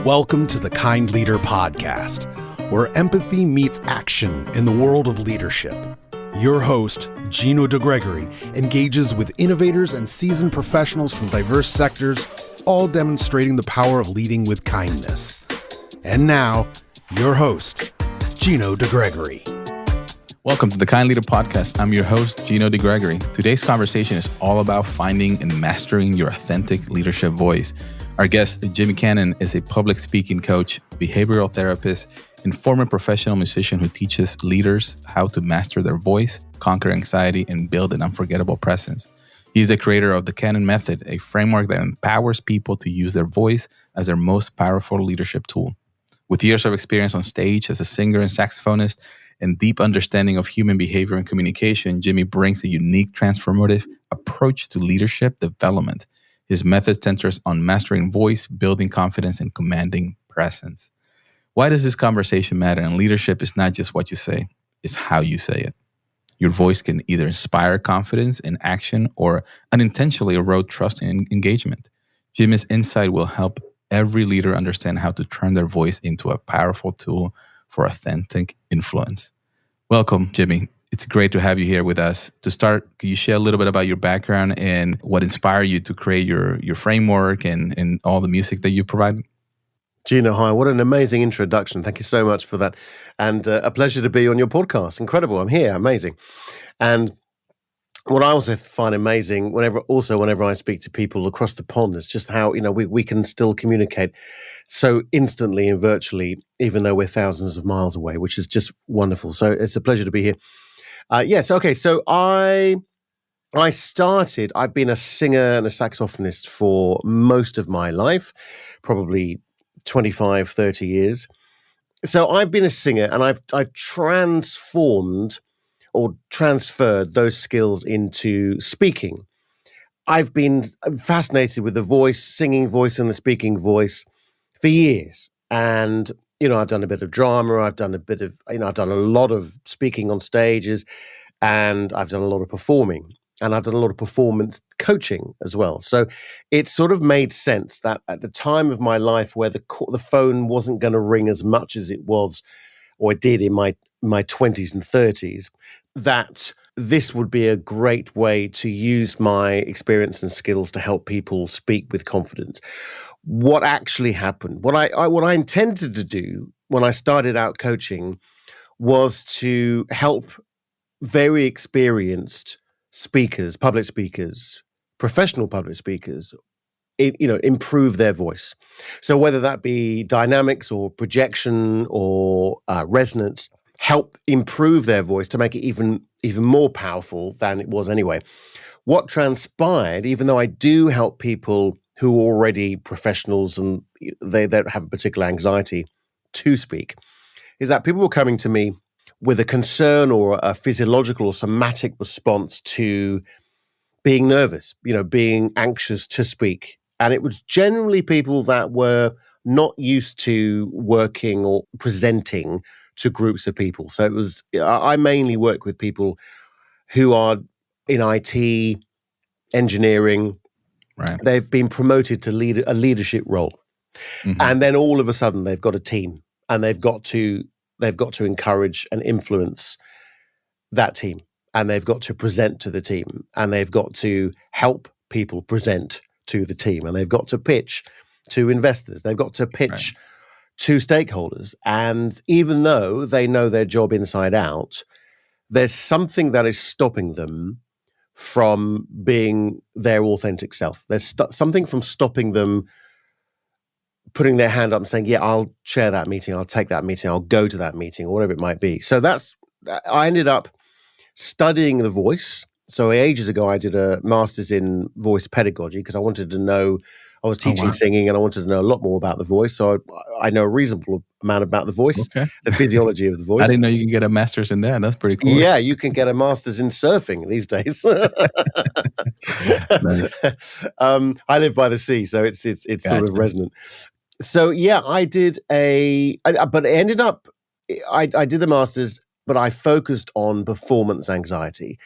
Welcome to the Kind Leader Podcast, where empathy meets action in the world of leadership. Your host, Gino Degregori, engages with innovators and seasoned professionals from diverse sectors, all demonstrating the power of leading with kindness. And now, your host, Gino Degregori. Welcome to the Kind Leader Podcast. I'm your host, Gino Degregori. Today's conversation is all about finding and mastering your authentic leadership voice. Our guest, Jimmy Cannon, is a public speaking coach, behavioral therapist, and former professional musician who teaches leaders how to master their voice, conquer anxiety, and build an unforgettable presence. He's the creator of the Canon Method, a framework that empowers people to use their voice as their most powerful leadership tool. With years of experience on stage as a singer and saxophonist and deep understanding of human behavior and communication, Jimmy brings a unique transformative approach to leadership development. His method centers on mastering voice, building confidence, and commanding presence. Why does this conversation matter? And leadership is not just what you say, it's how you say it. Your voice can either inspire confidence in action or unintentionally erode trust and engagement. Jimmy's insight will help every leader understand how to turn their voice into a powerful tool for authentic influence. Welcome, Jimmy. It's great to have you here with us. To start, can you share a little bit about your background and what inspired you to create your framework and all the music that you provide? Gino, hi. What an amazing introduction. Thank you so much for that. And a pleasure to be on your podcast. Incredible. I'm here. Amazing. And what I also find amazing whenever I speak to people across the pond is just how, we can still communicate so instantly and virtually, even though we're thousands of miles away, which is just wonderful. So it's a pleasure to be here. Yes. Okay. So I've been a singer and a saxophonist for most of my life, probably 25, 30 years. So I've been a singer and I've transformed or transferred those skills into speaking. I've been fascinated with the voice, singing voice and the speaking voice for years. And I've done a bit of drama. I've done a lot of speaking on stages, and I've done a lot of performing, and I've done a lot of performance coaching as well. So it sort of made sense that at the time of my life where the phone wasn't going to ring as much as it was, or it did in my 20s and 30s, that this would be a great way to use my experience and skills to help people speak with confidence. What actually happened, what I intended to do when I started out coaching was to help very experienced speakers, public speakers, professional public speakers, improve their voice. So whether that be dynamics or projection or resonance, help improve their voice to make it even more powerful than it was anyway. What transpired, even though I do help people who are already professionals and they don't have a particular anxiety to speak, is that people were coming to me with a concern or a physiological or somatic response to being nervous, being anxious to speak. And it was generally people that were not used to working or presenting to groups of people. So I mainly work with people who are in IT, engineering. Right. They've been promoted to lead a leadership role. Mm-hmm. And then all of a sudden they've got a team and they've got to encourage and influence that team, and they've got to present to the team, and they've got to help people present to the team, and they've got to pitch to investors. They've got to pitch to stakeholders. And even though they know their job inside out, there's something that is stopping them from being their authentic self. There's something from stopping them putting their hand up and saying, yeah, I'll chair that meeting, I'll take that meeting, I'll go to that meeting, or whatever it might be. So I ended up studying the voice. So ages ago, I did a master's in voice pedagogy because I wanted to know, I was teaching singing and I wanted to know a lot more about the voice. So I know a reasonable amount about the voice, the physiology of the voice. I didn't know you can get a master's in that. That's pretty cool. Yeah, you can get a master's in surfing these days. Nice. I live by the sea, so it's sort of resonant. So yeah, I did but it ended up, I did the master's, but I focused on performance anxiety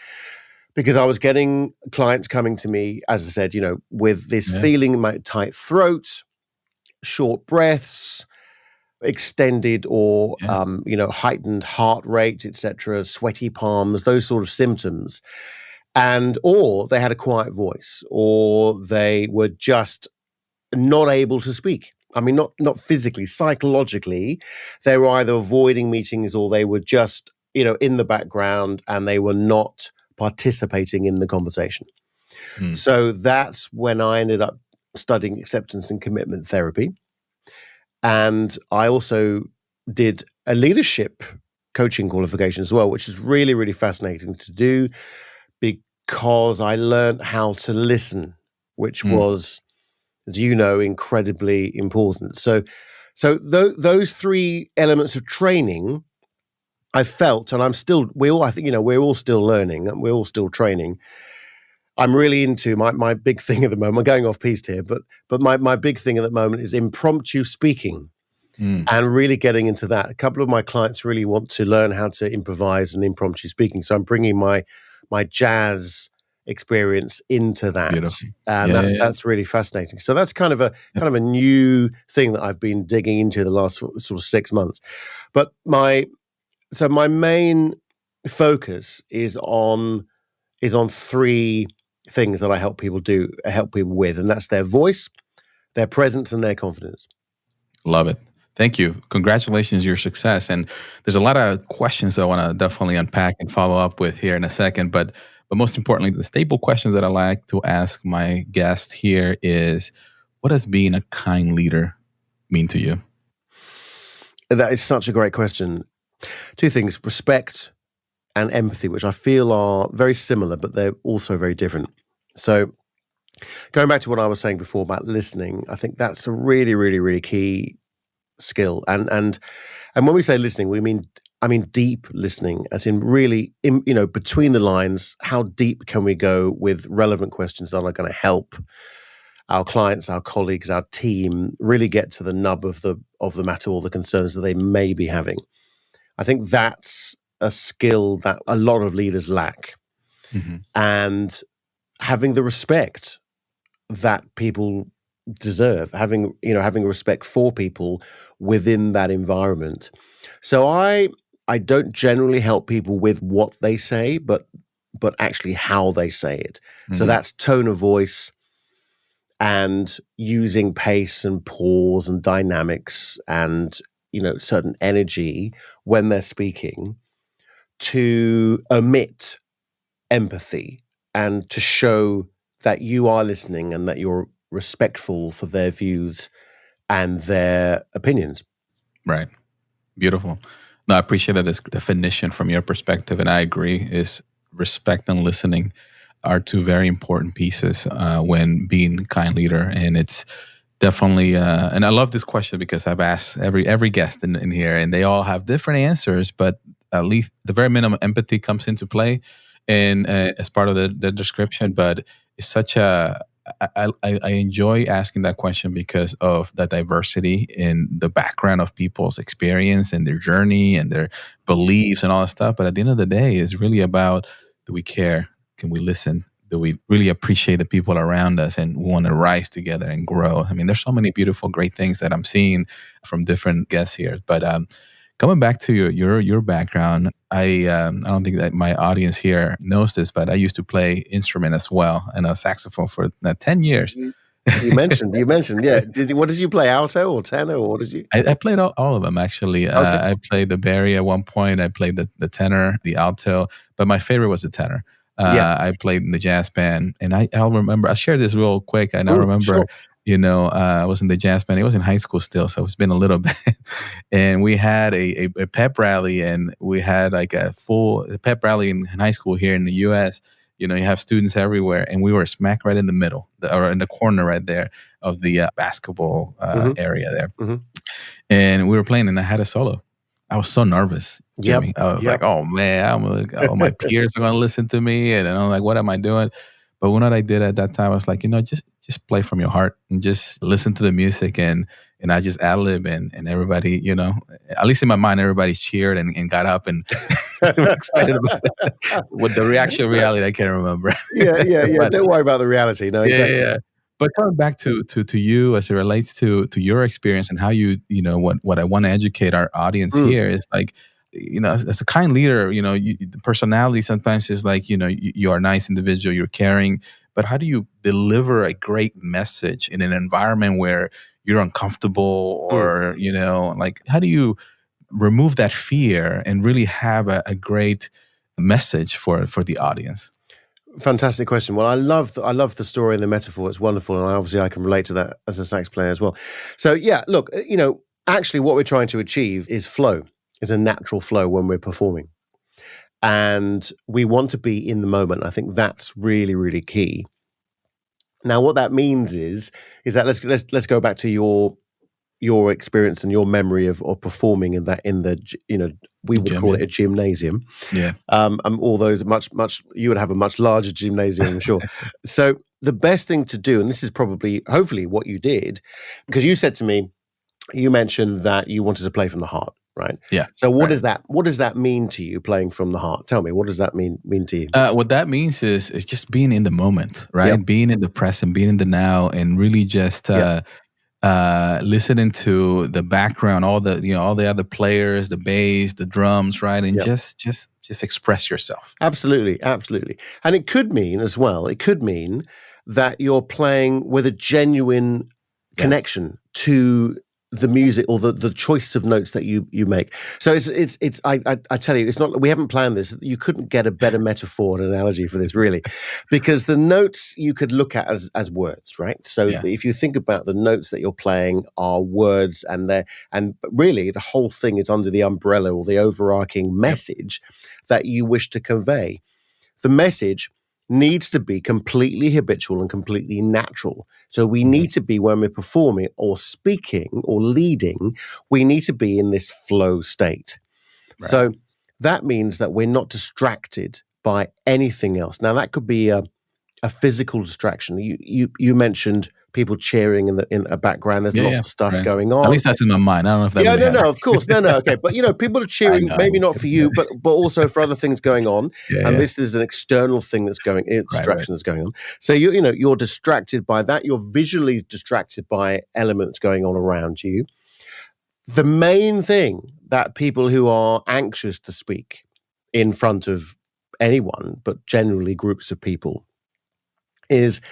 because I was getting clients coming to me, as I said, with this feeling in my tight throat, short breaths, extended or heightened heart rate, etc., sweaty palms, those sort of symptoms, or they had a quiet voice, or they were just not able to speak. I mean, not physically, psychologically, they were either avoiding meetings or they were just in the background and they were not participating in the conversation. So that's when I ended up studying acceptance and commitment therapy. And I also did a leadership coaching qualification as well, which is really, really fascinating to do because I learned how to listen, which was, as you know, incredibly important. So those three elements of training, I felt, and we're all still learning, and we're all still training. I'm really into my big thing at the moment. I'm going off piste here, but my big thing at the moment is impromptu speaking, and really getting into that. A couple of my clients really want to learn how to improvise and impromptu speaking, so I'm bringing my jazz experience into that. Beautiful. And that's really fascinating. So that's kind of a new thing that I've been digging into the last sort of 6 months. But my main focus is on three things that I help people with, and that's their voice, their presence, and their confidence. Love it. Thank you. Congratulations, your success. And there's a lot of questions I want to definitely unpack and follow up with here in a second. But most importantly, the staple questions that I like to ask my guest here is, what does being a kind leader mean to you? That is such a great question. Two things: respect and empathy, which I feel are very similar, but they're also very different. So going back to what I was saying before about listening, I think that's a really, really, really key skill. And when we say listening, I mean deep listening, as in really, between the lines, how deep can we go with relevant questions that are going to help our clients, our colleagues, our team really get to the nub of the matter or the concerns that they may be having. I think that's a skill that a lot of leaders lack. And having the respect that people deserve, having respect for people within that environment. So I don't generally help people with what they say, but actually how they say it. So that's tone of voice and using pace and pause and dynamics and certain energy when they're speaking to omit empathy and to show that you are listening and that you're respectful for their views and their opinions. Right. Beautiful. No, I appreciate that this definition from your perspective, and I agree, is respect and listening are two very important pieces when being a kind leader. And it's definitely, and I love this question because I've asked every guest in here, and they all have different answers, but at least the very minimum empathy comes into play and as part of the description. But it's such I enjoy asking that question because of the diversity in the background of people's experience and their journey and their beliefs and all that stuff. But at the end of the day, it's really about, do we care? Can we listen? Do we really appreciate the people around us and we want to rise together and grow? I mean, there's so many beautiful, great things that I'm seeing from different guests here. But coming back to your background, I don't think that my audience here knows this, but I used to play instrument as well, and a saxophone for 10 years. You mentioned, yeah. What did you play? Alto or tenor, or what did you? I played all of them, actually. Okay. I played the Barry at one point. I played the tenor, the alto, but my favorite was the tenor. I played in the jazz band, and I'll remember. I'll share this real quick. And I remember, sure. I was in the jazz band. It was in high school still, so it's been a little bit. And we had a pep rally, and we had like a full pep rally in high school here in the U.S. You have students everywhere, and we were smack right in the middle, or in the corner right there of the basketball area there. Mm-hmm. And we were playing, and I had a solo. I was so nervous, Jimmy. Yep. I was like, oh man, all my peers are going to listen to me. And I'm like, what am I doing? But what I did at that time, I was like, just play from your heart and just listen to the music. And I just ad-lib, and everybody, at least in my mind, everybody cheered and got up and were excited about it. With the reality, I can't remember. Yeah. But, don't worry about the reality. No, exactly. Yeah. But coming back to you as it relates to your experience and how what I want to educate our audience Mm, here is like, as a kind leader, the personality sometimes is like, you are a nice individual, you're caring, but how do you deliver a great message in an environment where you're uncomfortable mm. or, like how do you remove that fear and really have a great message for the audience? Fantastic question. Well, I love the story and the metaphor. It's wonderful, and obviously I can relate to that as a sax player as well. So yeah, look, actually, what we're trying to achieve is flow. Is a natural flow when we're performing, and we want to be in the moment. I think that's really, really key. Now, what that means is that let's go back to your experience and your memory of performing in the we would Jim, call yeah. it a gymnasium. Yeah. Although it's much you would have a much larger gymnasium, I'm sure. So the best thing to do, and this is probably hopefully what you did, because you said to me, you mentioned that you wanted to play from the heart, right? Yeah. So what Right. does that mean to you, playing from the heart? Tell me, what does that mean to you? What that means is just being in the moment, right? Yep. Being in the present, being in the now, and really just Yep. listening to the background, all the other players, the bass, the drums, right? And Yep. just express yourself. Absolutely, absolutely. And it could mean as well, it could mean that you're playing with a genuine Yeah. connection to the music or the choice of notes that you make. So I tell you, it's not, we haven't planned this. You couldn't get a better metaphor and analogy for this, really, because the notes you could look at as words, right? So Yeah. if you think about the notes that you're playing are words, and really the whole thing is under the umbrella or the overarching message that you wish to convey. The message needs to be completely habitual and completely natural. So we need to be, when we're performing or speaking or leading, we need to be in this flow state. Right. So that means that we're not distracted by anything else. Now that could be a physical distraction. You mentioned people cheering in the background. There's lots of stuff right. going on. At least that's in my mind. I don't know if that. Yeah, really no, happens. of course, no, okay, but people are cheering, know. maybe not for you, but also for other things going on, Yeah, and yeah. this is an external thing that's going, distraction Right. that's going on. So you're distracted by that. You're visually distracted by elements going on around you. The main thing that people who are anxious to speak in front of anyone, but generally groups of people, is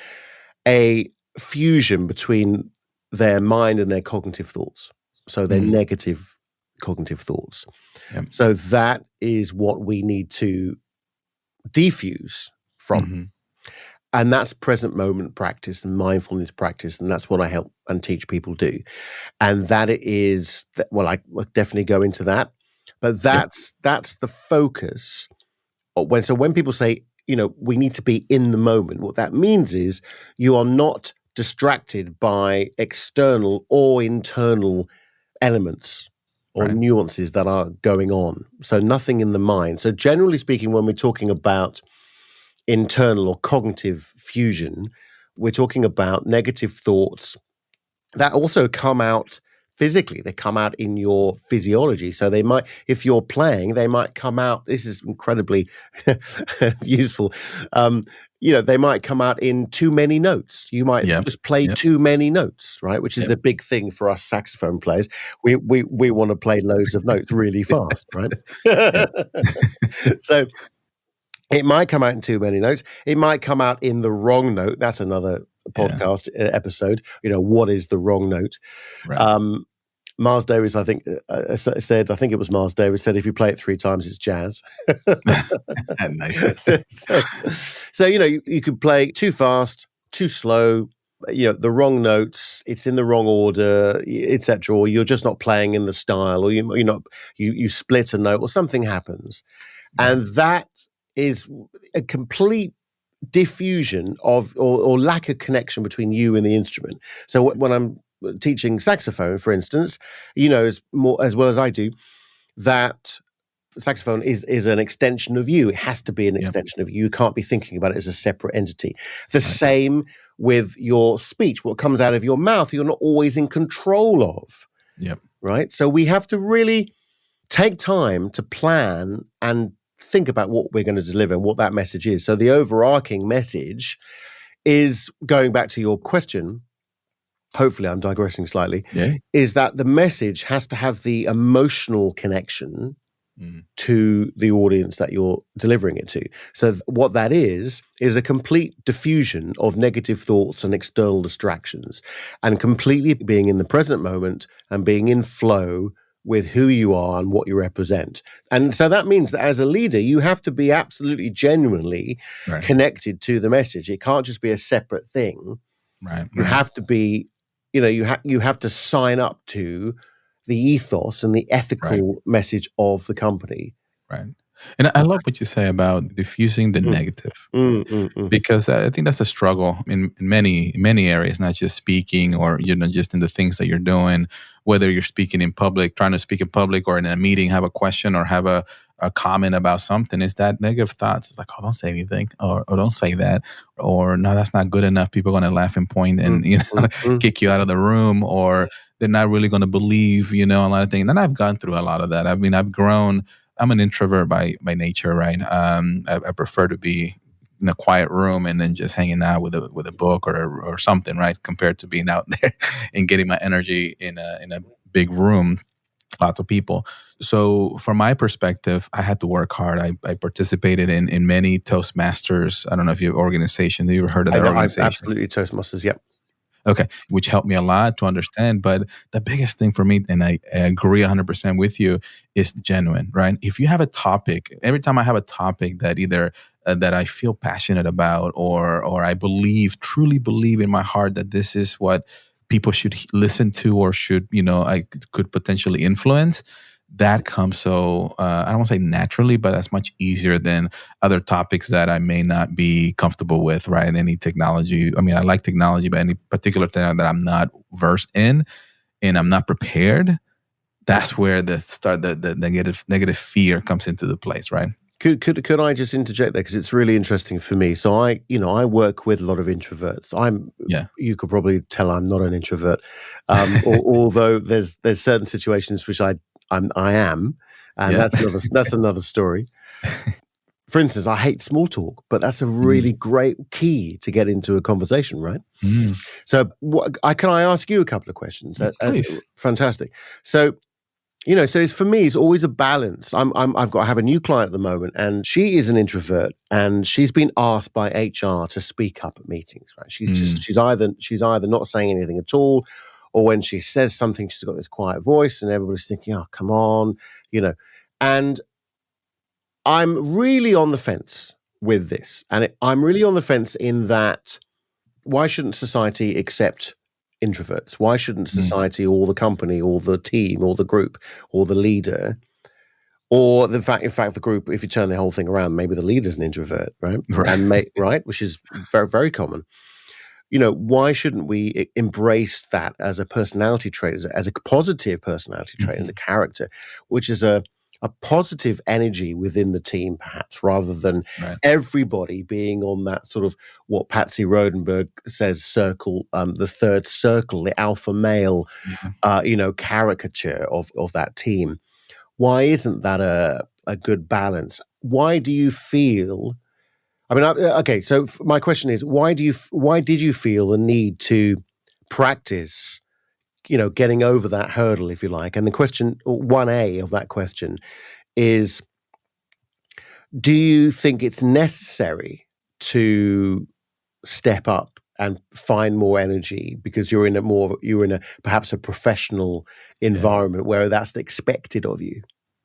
a fusion between their mind and their cognitive thoughts. So their negative cognitive thoughts. Yep. So that is what we need to defuse from. And that's present moment practice and mindfulness practice. And that's what I help and teach people do. And that it is, well, I will definitely go into that. But that's the focus. When people say, we need to be in the moment, what that means is you are not distracted by external or internal elements or Right. nuances that are going on. So nothing in the mind. So generally speaking, when we're talking about internal or cognitive fusion, we're talking about negative thoughts that also come out physically. They come out in your physiology. So they might, if you're playing, they might come out. This is incredibly useful. They might come out in too many notes. You might just play too many notes, right? Which is the big thing for us saxophone players. We want to play loads of notes really fast, right? So it might come out in too many notes. It might come out in the wrong note. That's another podcast episode. What is the wrong note? Right. Miles Davis, I think, said, I think it was Miles Davis said, if you play it 3 times, it's jazz. Nice. So you could play too fast, too slow, the wrong notes, it's in the wrong order, etc., or you're just not playing in the style, or you split a note, or something happens. And that is a complete diffusion of or lack of connection between you and the instrument. So when I'm teaching saxophone, for instance, as well as I do, that saxophone is an extension of you. It has to be an extension of you. You can't be thinking about it as a separate entity. The same with your speech. What comes out of your mouth, you're not always in control of. Yep. Right? So we have to really take time to plan and think about what we're going to deliver and what that message is. So the overarching message is going back to your question. Hopefully I'm digressing slightly, Yeah. is that the message has to have the emotional connection to the audience that you're delivering it to. So what that is a complete diffusion of negative thoughts and external distractions, and completely being in the present moment and being in flow with who you are and what you represent. And so that means that as a leader, you have to be absolutely genuinely Right. connected to the message. It can't just be a separate thing. Right. You have to be, you have to sign up to the ethos and the ethical message of the company. Right. And I love what you say about diffusing the negative, because I think that's a struggle in many areas, not just speaking or, just in the things that you're doing, whether you're speaking in public, trying to speak in public, or in a meeting, have a question or have a comment about something. Is that negative thoughts? It's like, oh, don't say anything, or don't say that, or no, that's not good enough. People are going to laugh and point and kick you out of the room, or they're not really going to believe, a lot of things. And I've gone through a lot of that. I mean, I've grown. I'm an introvert by nature, right? I prefer to be in a quiet room and then just hanging out with a book or something, right? Compared to being out there and getting my energy in a big room, lots of people. So from my perspective, I had to work hard. I participated in many Toastmasters. I don't know if you have organizations. Have you ever heard of that organization? Absolutely, Toastmasters. Yep. Okay, which helped me a lot to understand. But the biggest thing for me, and I agree 100% with you, is genuine, right? If you have a topic, every time I have a topic that either that I feel passionate about, or I truly believe in my heart that this is what people should listen to, or should, I could potentially influence, that comes so, I don't want to say naturally, but that's much easier than other topics that I may not be comfortable with, right? Any technology. I mean, I like technology, but any particular thing that I'm not versed in and I'm not prepared, that's where the negative fear comes into the place, right? Could I just interject there, because it's really interesting for me. So I work with a lot of introverts. You could probably tell I'm not an introvert, although there's certain situations which I am, and that's another story. For instance, I hate small talk, but that's a really great key to get into a conversation, right? So, can I ask you a couple of questions? Please. Fantastic. So, for me, it's always a balance. I have a new client at the moment, and she is an introvert, and she's been asked by HR to speak up at meetings. Right? She's either not saying anything at all, or when she says something, she's got this quiet voice, and everybody's thinking, "Oh, come on," And I'm really on the fence with this, and I'm really on the fence in that, why shouldn't society accept introverts? Why shouldn't society, or the company, or the team, or the group, or the leader, or in fact the group, if you turn the whole thing around, maybe the leader's an introvert, right? Right, which is very, very common. Why shouldn't we embrace that as a personality trait, as a positive personality trait, and a character, which is a positive energy within the team, perhaps, rather than everybody being on that sort of, what Patsy Rodenberg says, circle, the third circle, the alpha male, caricature of that team. Why isn't that a good balance? Why do you feel? I mean, okay. So my question is, why did you feel the need to practice, getting over that hurdle, if you like? And the question 1A of that question is, do you think it's necessary to step up and find more energy because you're in a perhaps a professional environment where that's expected of you?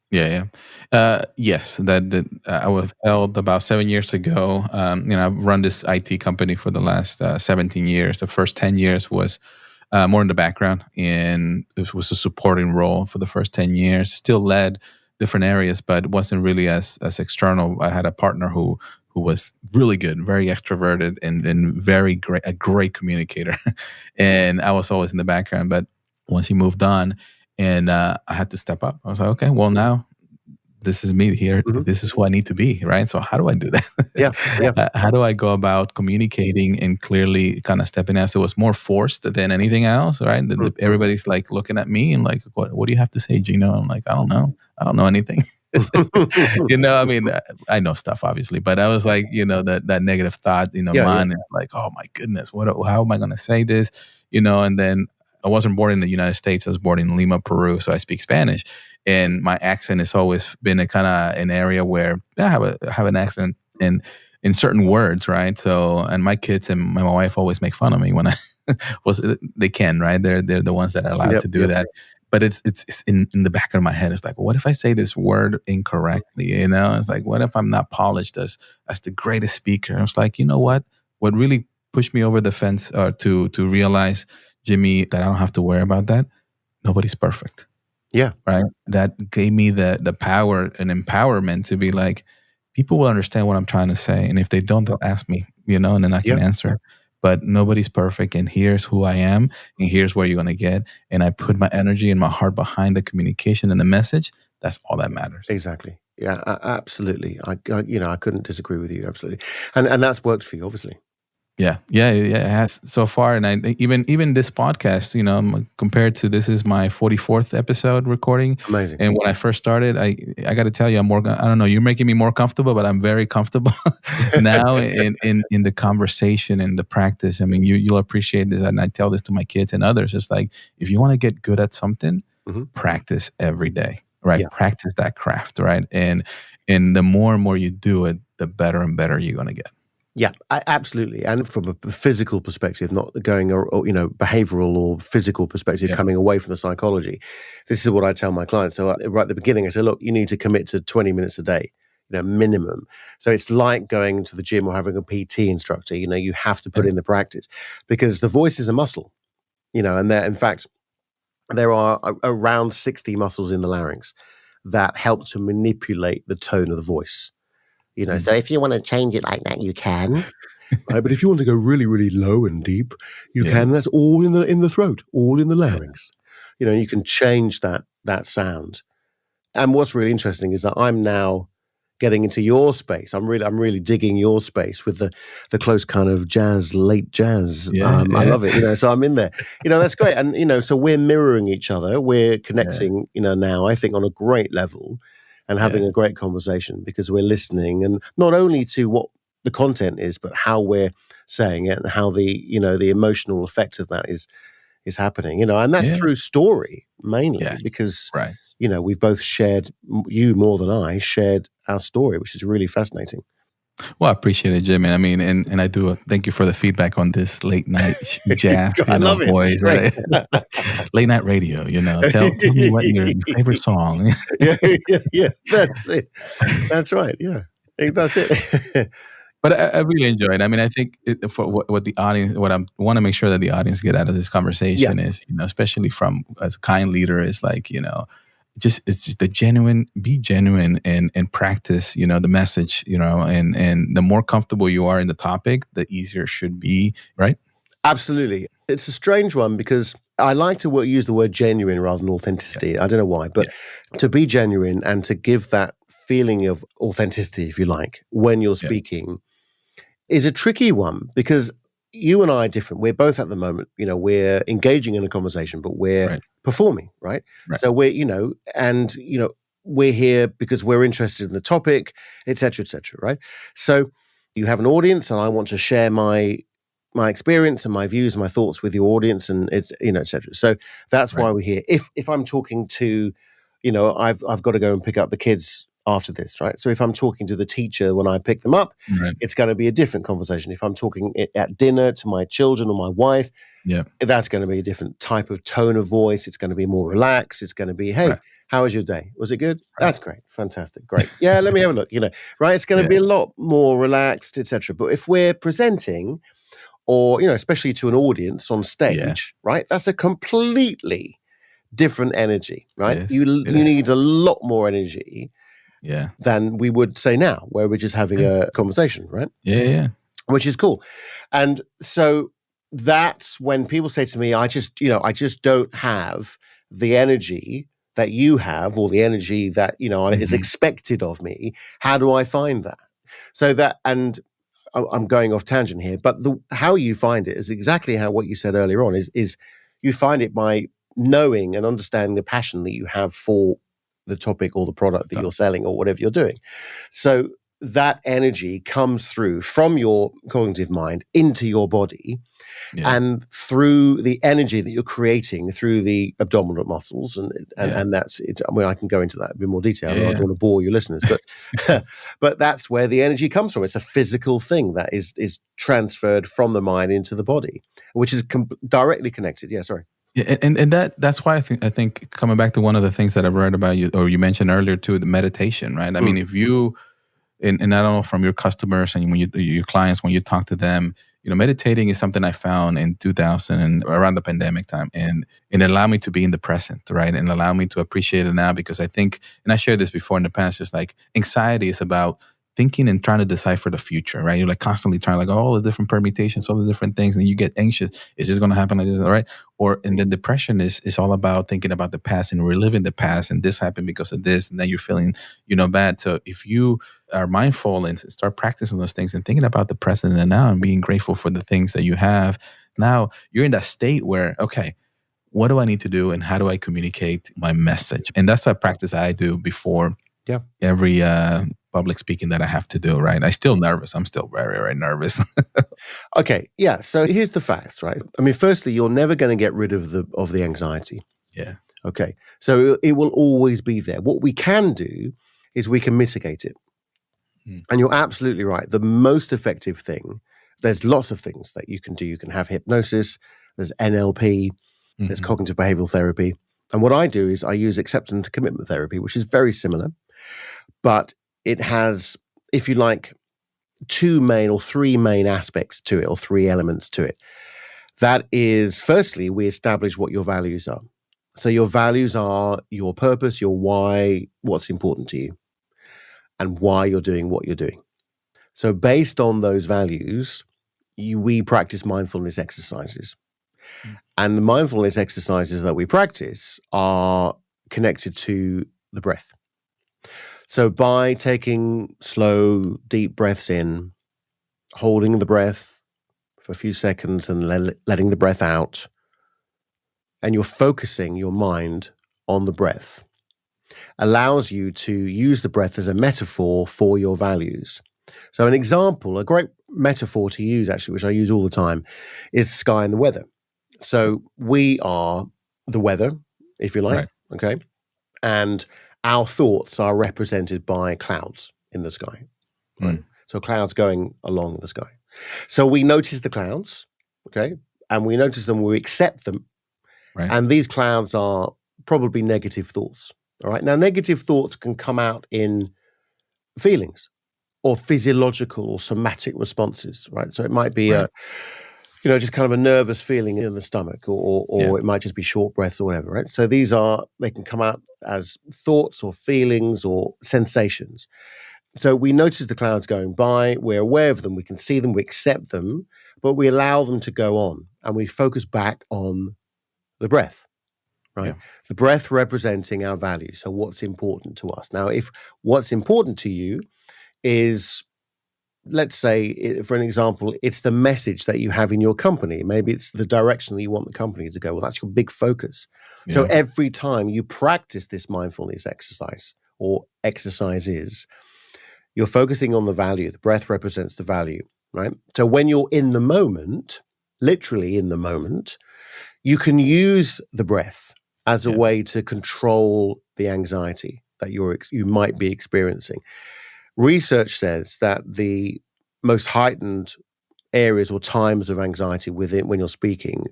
Yes, that I was held about 7 years ago. I've run this IT company for the last 17 years. The first 10 years was more in the background, and it was a supporting role for the first 10 years. Still led different areas, but wasn't really as external. I had a partner who was really good, very extroverted, and a great communicator. And I was always in the background. But once he moved on, and I had to step up. I was like, okay, well, now this is me here. This is who I need to be, right? So how do I do that? Yeah. How do I go about communicating and clearly kind of stepping out? So it was more forced than anything else, right? Everybody's like looking at me and like, what do you have to say, Gino? I'm like, I don't know anything. I mean, I know stuff obviously, but I was like, that negative thought, Yeah, yeah. mine is like, oh my goodness, how am I going to say this? And then I wasn't born in the United States. I was born in Lima, Peru, so I speak Spanish, and my accent has always been a kind of an area where I have an accent in certain words, right? So, and my kids and my wife always make fun of me when I they can, right? They're the ones that are allowed Yep, to do yep. that. But it's in the back of my head. It's like, what if I say this word incorrectly? It's like, what if I'm not polished as the greatest speaker? I was like, you know what? What really pushed me over the fence to realize, Jimmy, that I don't have to worry about that. Nobody's perfect. Yeah. Right. That gave me the power and empowerment to be like, people will understand what I'm trying to say. And if they don't, they'll ask me, and then I can answer. But nobody's perfect. And here's who I am. And here's where you're going to get. And I put my energy and my heart behind the communication and the message. That's all that matters. Exactly. Yeah, absolutely. I couldn't disagree with you. Absolutely. And that's worked for you, obviously. Yeah, it has so far, and I even this podcast, compared to this is my 44th episode recording. Amazing. And when I first started, I got to tell you, I'm more. I don't know, you're making me more comfortable, but I'm very comfortable now in the conversation and the practice. I mean, you'll appreciate this, and I tell this to my kids and others. It's like, if you want to get good at something, practice every day, right? Yeah. Practice that craft, right? And the more and more you do it, the better and better you're going to get. Yeah, absolutely. And from a physical perspective, not going, or behavioral or physical perspective, coming away from the psychology. This is what I tell my clients. So right at the beginning, I say, look, you need to commit to 20 minutes a day, minimum. So it's like going to the gym or having a PT instructor. You have to put in the practice, because the voice is a muscle, and in fact, there are around 60 muscles in the larynx that help to manipulate the tone of the voice. So if you want to change it like that, you can. Right? But if you want to go really, really low and deep, you can. That's all in the throat, all in the larynx. You can change that sound. And what's really interesting is that I'm now getting into your space. I'm really digging your space with the close kind of jazz, late jazz. I love it. So I'm in there. That's great. And so we're mirroring each other. We're connecting. Now I think on a great level. And having a great conversation, because we're listening, and not only to what the content is, but how we're saying it and how the emotional effect of that is happening. And that's through story mainly, because we've both shared, you more than I shared our story, which is really fascinating. Well, I appreciate it, Jim. And I mean, and I do thank you for the feedback on this late night jazz. I love it. Boys, right? Late night radio. Tell me what your favorite song. yeah. That's it. That's right. Yeah, I think that's it. But I really enjoy it. I mean, I think for what the audience, what I want to make sure that the audience get out of this conversation is, especially from as a kind leader, is like, it's just be genuine and practice, the message, and the more comfortable you are in the topic, the easier it should be, right? Absolutely. It's a strange one, because I like to use the word genuine rather than authenticity. I don't know why, but to be genuine and to give that feeling of authenticity, if you like, when you're speaking is a tricky one, because you and I are different. We're both at the moment, we're engaging in a conversation, but we're performing, right? So we're, we're here because we're interested in the topic, et cetera, right? So you have an audience, and I want to share my experience and my views and my thoughts with your audience, and it's, et cetera. So that's why we're here. If I'm talking to, I've got to go and pick up the kids after this, right? So if I'm talking to the teacher when I pick them up, it's going to be a different conversation. If I'm talking at dinner to my children or my wife, that's going to be a different type of tone of voice. It's going to be more relaxed. It's going to be, hey, how was your day? Was it good? That's great. Fantastic. Great. Yeah, let me have a look, right? It's going to be a lot more relaxed, etc. But if we're presenting, or, especially to an audience on stage, right? That's a completely different energy, right? Yes, you need a lot more energy than we would say now, where we're just having a conversation, right? Yeah. Which is cool. And so that's when people say to me, I just don't have the energy that you have, or the energy that, is expected of me. How do I find that? So that, and I'm going off tangent here, but how you find it is exactly how what you said earlier on is you find it by knowing and understanding the passion that you have for the topic or the product that you're selling or whatever you're doing. So that energy comes through from your cognitive mind into your body, and through the energy that you're creating through the abdominal muscles, and that's it. I mean, I can go into that in more detail. I don't want to bore your listeners, but but that's where the energy comes from. It's a physical thing that is transferred from the mind into the body, which is directly connected. Yeah, sorry. Yeah, and that's why I think coming back to one of the things that I've read about you, or you mentioned earlier too, the meditation, right? I mean, if you and I don't know, from your customers and when your clients, when you talk to them, meditating is something I found in 2000 and around the pandemic time, and it allowed me to be in the present, right? And allow me to appreciate it now, because I think, and I shared this before in the past, just like anxiety is about thinking and trying to decipher the future, right? You're like constantly trying, like, all the different permutations, all the different things, and you get anxious. Is this going to happen like this? All right. And then depression is all about thinking about the past and reliving the past, and this happened because of this, and then you're feeling, bad. So if you are mindful and start practicing those things and thinking about the present and now and being grateful for the things that you have, now you're in that state where, okay, what do I need to do and how do I communicate my message? And that's a practice I do before every public speaking that I have to do, right? I'm still nervous. I'm still very, very nervous. Okay, yeah. So here's the facts, right? I mean, firstly, you're never going to get rid of the anxiety. Yeah. Okay. So it will always be there. What we can do is we can mitigate it. And you're absolutely right. The most effective thing, there's lots of things that you can do. You can have hypnosis, there's NLP, there's cognitive behavioral therapy. And what I do is I use acceptance and commitment therapy, which is very similar, but it has, if you like, two main or three main aspects to it, or three elements to it. That is, firstly, we establish what your values are. So your values are your purpose, your why, what's important to you, and why you're doing what you're doing. So based on those values, we practice mindfulness exercises. And the mindfulness exercises that we practice are connected to the breath. So by taking slow, deep breaths in, holding the breath for a few seconds and letting the breath out, and you're focusing your mind on the breath, allows you to use the breath as a metaphor for your values. So an example, a great metaphor to use, actually, which I use all the time, is the sky and the weather. So we are the weather, if you like, okay? And our thoughts are represented by clouds in the sky. Right? So clouds going along the sky. So we notice the clouds, okay? And we notice them, we accept them. Right. And these clouds are probably negative thoughts. All right. Now, negative thoughts can come out in feelings or physiological or somatic responses, right? So it might be just kind of a nervous feeling in the stomach, or it might just be short breaths or whatever, right? So they can come out as thoughts or feelings or sensations. So we notice the clouds going by, we're aware of them, we can see them, we accept them, but we allow them to go on, and we focus back on the breath. Right? Yeah. The breath representing our values. So what's important to us. Now, if what's important to you is, let's say, for an example, it's the message that you have in your company. Maybe it's the direction that you want the company to go. Well, that's your big focus. Yeah. So every time you practice this mindfulness exercise or exercises, you're focusing on the value. The breath represents the value, right? So when you're in the moment, literally in the moment, you can use the breath as a way to control the anxiety that you might be experiencing. Research says that the most heightened areas or times of anxiety when you're speaking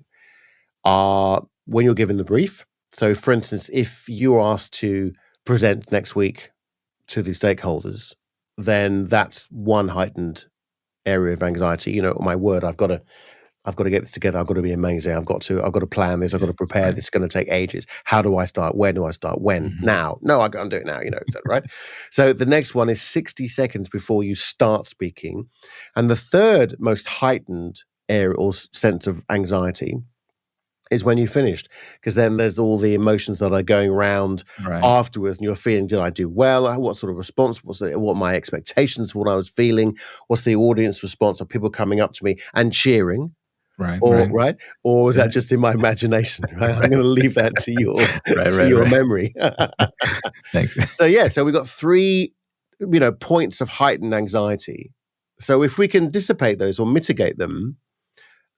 are when you're given the brief. So, for instance, if you're asked to present next week to the stakeholders, then that's one heightened area of anxiety. My word, I've got to get this together. I've got to be amazing. I've got to plan this. I've got to prepare. This is going to take ages. How do I start? Where do I start? When? Now? No, I can't do it now. Right? So the next one is 60 seconds before you start speaking. And the third most heightened area or sense of anxiety is when you finished, because then there's all the emotions that are going around afterwards, and you're feeling, did I do well? What sort of response was it? What my expectations, what I was feeling? What's the audience response? Are people coming up to me and cheering? Right. or Right. right, or was Yeah. that just in my imagination? Right? I'm going to leave that to your Right. to Right. your Right. memory. Thanks. So we've got three, points of heightened anxiety. So if we can dissipate those or mitigate them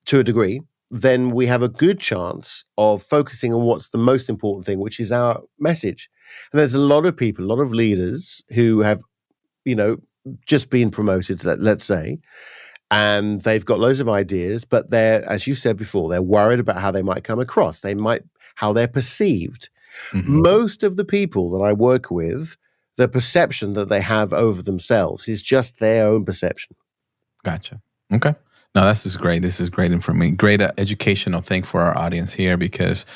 to a degree, then we have a good chance of focusing on what's the most important thing, which is our message. And there's a lot of people, a lot of leaders who have, just been promoted, let's say, and they've got loads of ideas, but they're, as you said before, they're worried about how they might come across. How they're perceived. Mhm. Most of the people that I work with, the perception that they have over themselves is just their own perception. Gotcha. Okay. No, this is great. This is great information. Great educational thing for our audience here because,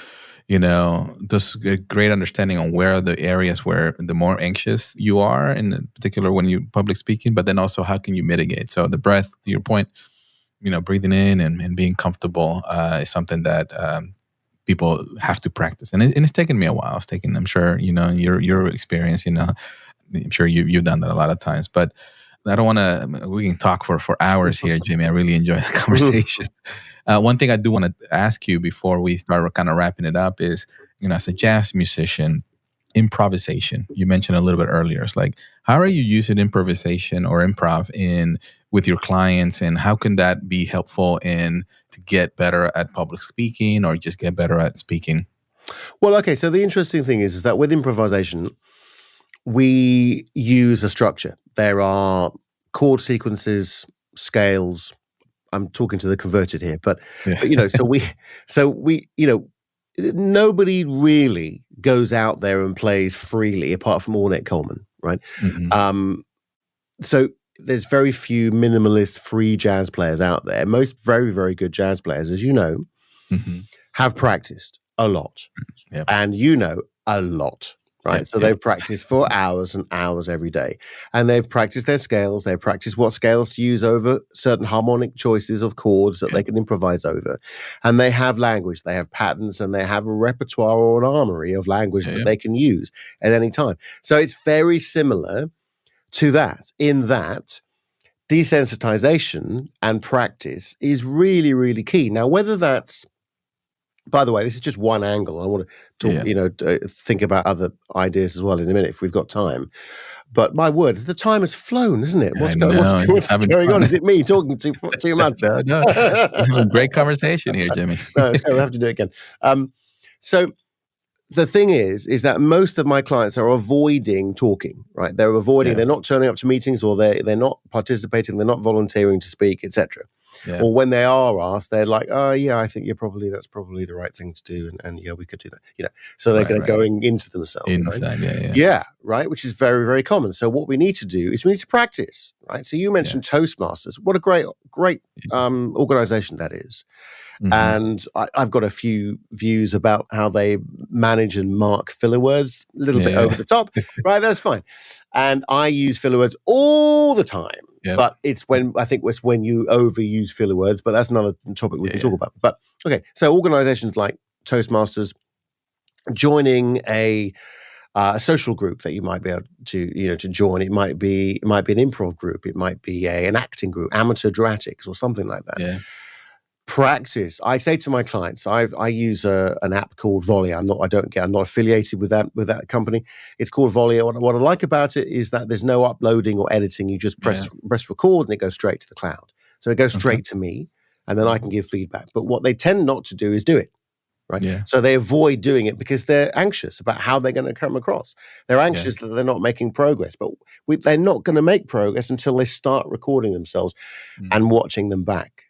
this great understanding on where are the areas where the more anxious you are, in particular when you public speaking, but then also how can you mitigate? So the breath, to your point, breathing in and being comfortable is something that people have to practice. And it's taken me a while. I'm sure, your experience, I'm sure you've done that a lot of times, but I don't want to. We can talk for hours here, Jimmy. I really enjoy the conversation. One thing I do want to ask you before we start kind of wrapping it up is, as a jazz musician, improvisation. You mentioned a little bit earlier. It's like, how are you using improvisation or improv with your clients, and how can that be helpful to get better at public speaking or just get better at speaking? Well, okay. So the interesting thing is that with improvisation, we use a structure. There are chord sequences, scales. I'm talking to the converted here, but nobody really goes out there and plays freely apart from Ornette Coleman, right? Mm-hmm. So there's very few minimalist free jazz players out there. Most very, very good jazz players, as you know, Mm-hmm. have practiced a lot, Yep. and a lot. Right. Yep, so they've practiced for hours and hours every day. And they've practiced their scales. They've practiced what scales to use over certain harmonic choices of chords that they can improvise over. And they have language. They have patterns, and they have a repertoire or an armory of language that they can use at any time. So it's very similar to that, in that desensitization and practice is really, really key. Now, whether that's, by the way, this is just one angle. I want to talk, think about other ideas as well in a minute if we've got time. But my word, the time has flown, isn't it? What's going on? Is it me talking too much? No. We're having a great conversation here, Jimmy. No, it's okay. We'll have to do it again. So the thing is that most of my clients are avoiding talking, right? They're avoiding, they're not turning up to meetings, or they're not participating, they're not volunteering to speak, etc. Yeah. Or when they are asked, they're like, "Oh, yeah, I think that's probably the right thing to do, and yeah, we could do that." So they're going into themselves, inside, right? Right, which is very, very common. So what we need to do is we need to practice, right? So you mentioned Toastmasters. What a great organization that is. Mm-hmm. And I've got a few views about how they manage and mark filler words, a little bit over the top, right? That's fine. And I use filler words all the time. Yep. But it's when you overuse filler words, but that's another topic we can talk about. But okay, so organizations like Toastmasters, joining a social group that you might be able to join. It might be an improv group. It might be an acting group, amateur dramatics, or something like that. Yeah. Practice. I say to my clients, I use an app called Volley. I'm not affiliated with that company. It's called Volley. What I like about it is that there's no uploading or editing. You just press record, and it goes straight to the cloud. So it goes straight to me, and then I can give feedback. But what they tend not to do is do it. Right. Yeah. So they avoid doing it because they're anxious about how they're going to come across. They're anxious that they're not making progress, but they're not going to make progress until they start recording themselves and watching them back.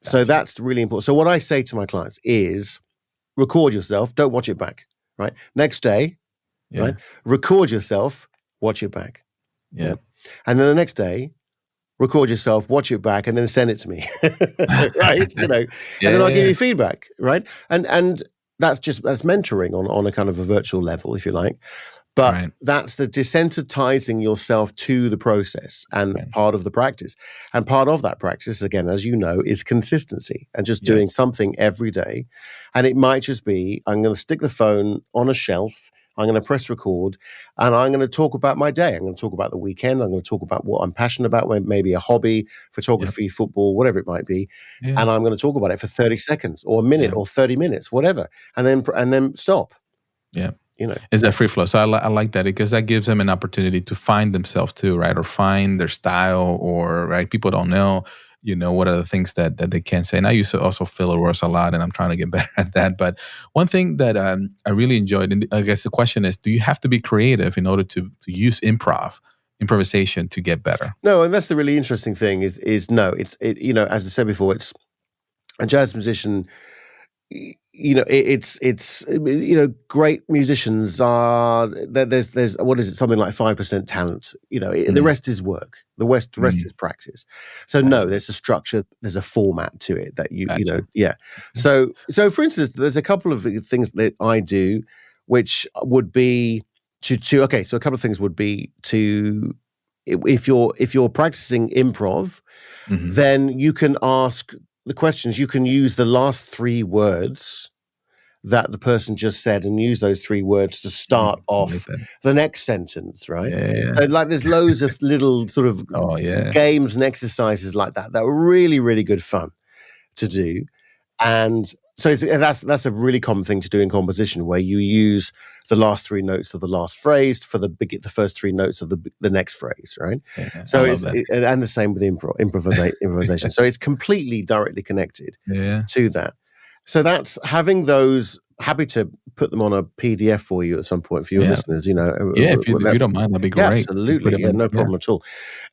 Gotcha. So that's really important. So what I say to my clients is record yourself, don't watch it back, right? Next day, right? Record yourself, watch it back. Yeah. And then the next day, record yourself, watch it back, and then send it to me, right? And then I'll give you feedback, right? And that's mentoring on a kind of a virtual level, if you like. But that's the desensitizing yourself to the process and part of the practice. And part of that practice, again, as you know, is consistency and just doing something every day. And it might just be, I'm going to stick the phone on a shelf. I'm going to press record, and I'm going to talk about my day. I'm going to talk about the weekend. I'm going to talk about what I'm passionate about, maybe a hobby, photography, football, whatever it might be. Yeah. And I'm going to talk about it for 30 seconds or a minute or 30 minutes, whatever, and then stop. Yeah. You know, is that free flow. So I like that because that gives them an opportunity to find themselves too, right? Or find their style, or right. People don't know, what are the things that they can say. And I used to also filler words a lot, and I'm trying to get better at that. But one thing that I really enjoyed, and I guess the question is, do you have to be creative in order to use improvisation to get better? No, and that's the really interesting thing is no, as I said before, it's a jazz musician. It's great musicians are there's what is it, something like 5% talent. The rest is work. The rest is practice. So no, there's a structure, there's a format to it that yeah. So for instance, there's a couple of things that I do, which would be to okay. So a couple of things would be to if you're practicing improv, then you can ask the questions. You can use the last three words that the person just said and use those three words to start off the next sentence, right? Yeah. So there's loads of little sort of games and exercises like that that were really, really good fun to do. And so that's a really common thing to do in composition, where you use the last three notes of the last phrase for the first three notes of the next phrase, right? Yeah, so and the same with improvisation. So it's completely directly connected to that. So that's having those. Happy to put them on a PDF for you at some point for your listeners. If you don't mind, that'd be great. Yeah, absolutely, no problem at all.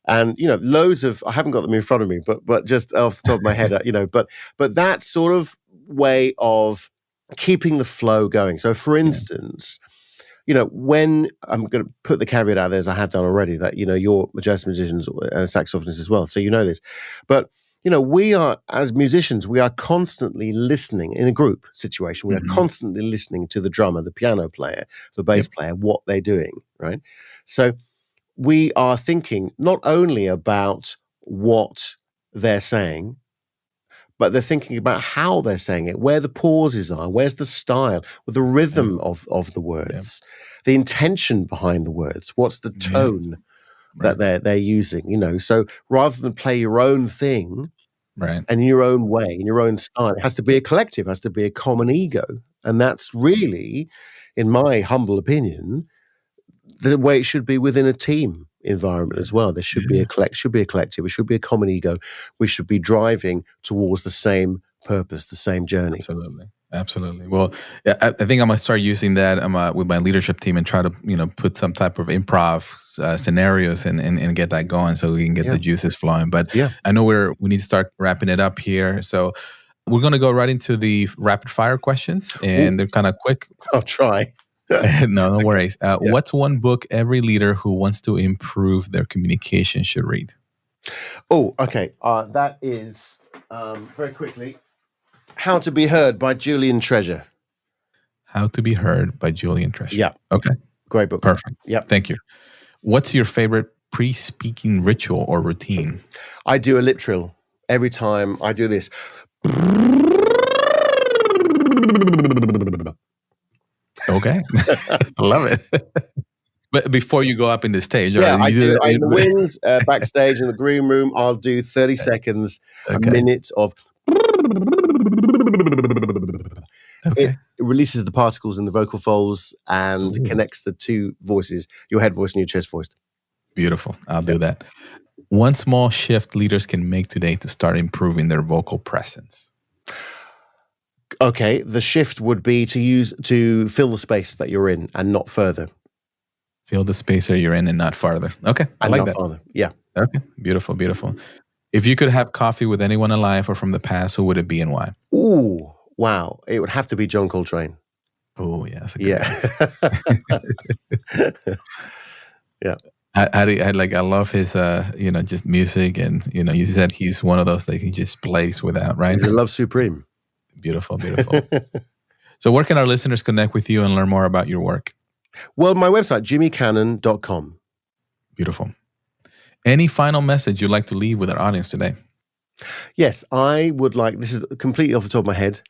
And loads of, I haven't got them in front of me, but just off the top of my head, but that sort of way of keeping the flow going. So, for instance, when I'm going to put the caveat out there, as I have done already, that you're a jazz musician and a saxophonist as well, so you know this, but. We are, as musicians, we are constantly listening in a group situation. We are constantly listening to the drummer, the piano player, the bass player, what they're doing, right? So we are thinking not only about what they're saying, but they're thinking about how they're saying it, where the pauses are, where's the style, the rhythm of the words, the intention behind the words, what's the tone that they're using, So rather than play your own thing, right, and in your own way, in your own style, it has to be a collective, has to be a common ego, and that's really, in my humble opinion, the way it should be within a team environment as well. There should be a collective. It should be a common ego. We should be driving towards the same purpose, the same journey. Absolutely. Well, I think I'm gonna start using that with my leadership team and try to put some type of improv scenarios and get that going so we can get the juices flowing. But I know we need to start wrapping it up here, so we're gonna go right into the rapid fire questions, and they're kind of quick. I'll try. No worries. What's one book every leader who wants to improve their communication should read? Oh, okay. That is very quickly. How to Be Heard by Julian Treasure. How to Be Heard by Julian Treasure. Yeah. Okay. Great book. Perfect. Yeah. Thank you. What's your favorite pre-speaking ritual or routine? I do a lip trill. Every time I do this. Okay. I love it. But before you go up in the stage, I do in the wings, backstage in the green room, I'll do 30 seconds, a minute of. It releases the particles in the vocal folds and connects the two voices, your head voice and your chest voice. Beautiful. I'll do that. One small shift leaders can make today to start improving their vocal presence. Okay, the shift would be to fill the space that you're in and not further. Fill the space that you're in and not farther. Okay, I like that. Farther. Yeah. Okay, beautiful, beautiful. If you could have coffee with anyone alive or from the past, who would it be and why? Ooh, wow. It would have to be John Coltrane. Oh, yeah. That's a good one. Yeah. I love his, just music. And, you said he's one of those that he just plays without, right? He's a love supreme. Beautiful, beautiful. So where can our listeners connect with you and learn more about your work? Well, my website, jimmycannon.com. Beautiful. Any final message you'd like to leave with our audience today? Yes, I would like, this is completely off the top of my head,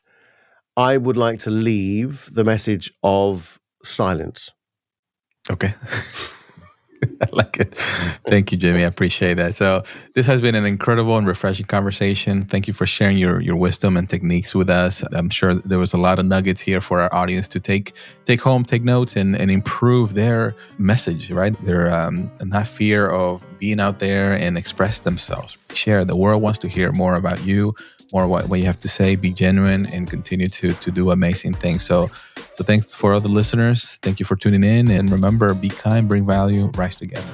I would like to leave the message of silence. Okay. I like it. Thank you, Jimmy. I appreciate that. So this has been an incredible and refreshing conversation. Thank you for sharing your wisdom and techniques with us. I'm sure there was a lot of nuggets here for our audience to take home, take notes, and improve their message, right? Their not fear of being out there and express themselves. Share. The world wants to hear more about you, more what you have to say. Be genuine and continue to do amazing things. So thanks for all the listeners. Thank you for tuning in. And remember, be kind, bring value, rise together.